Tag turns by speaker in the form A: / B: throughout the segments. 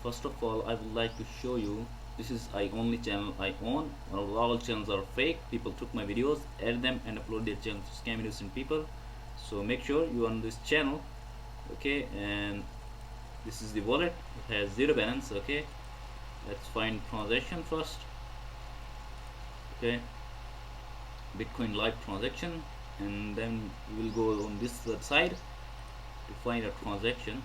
A: First of all, I would like to show you, this is I only channel I own. All channels are fake. People took my videos, edit them and upload their channels to scam innocent people. So make sure you on this channel, okay? And this is the wallet. It has zero balance. Okay, let's find transaction first. Okay, Bitcoin live transaction, and then we will go on this side to find a transaction.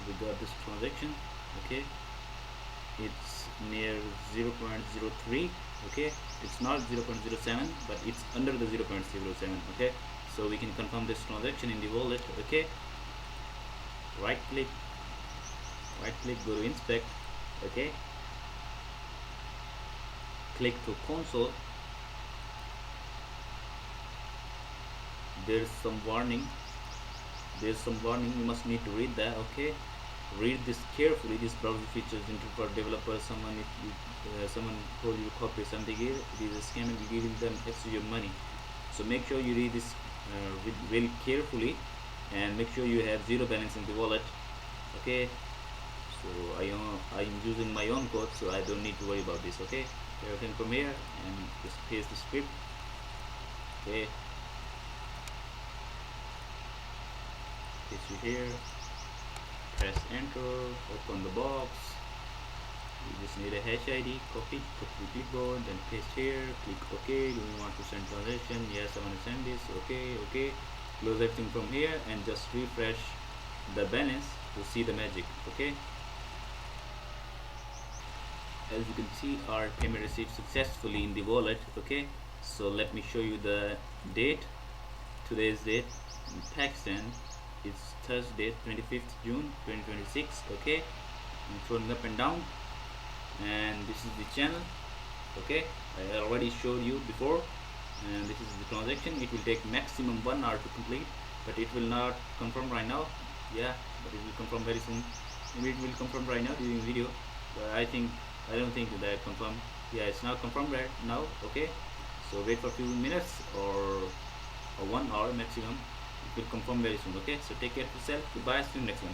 A: We got this transaction. Okay, it's near 0.03. okay, it's not 0.07, but it's under the 0.07. okay, so we can confirm this transaction in the wallet. Okay, right click, go to inspect. Okay, click to console. There's some warning, you must need to read that. Okay, read this carefully. This browser features intended for developers. Someone told you to copy something here, it is a scam and will giving them extra your money. So make sure you read this very carefully, and make sure you have zero balance in the wallet. Okay, so I'm using my own code, so I don't need to worry about this. Okay, everything from here and just paste the script. Okay, paste it here, press enter, open the box. You just need a hash ID, copy to clipboard, then paste here, click OK. Do you want to send transaction? Yes, I want to send this. Okay, close everything from here and just refresh the balance to see the magic. Okay, as you can see, our payment received successfully in the wallet. Okay, so let me show you the date. Today's date in Pakistan, it's Thursday, 25th June 2026. Okay, I'm throwing up and down, and this is the channel. Okay, I already showed you before, and this is the transaction. It will take maximum 1 hour to complete, but it will not confirm right now. Yeah, but it will confirm very soon. Maybe it will confirm right now during the video, but I don't think that confirmed. Yeah, it's not confirmed right now. Okay, so wait for a few minutes or 1 hour maximum. It will confirm very soon. Okay, so take care of yourself. Goodbye, see you next one.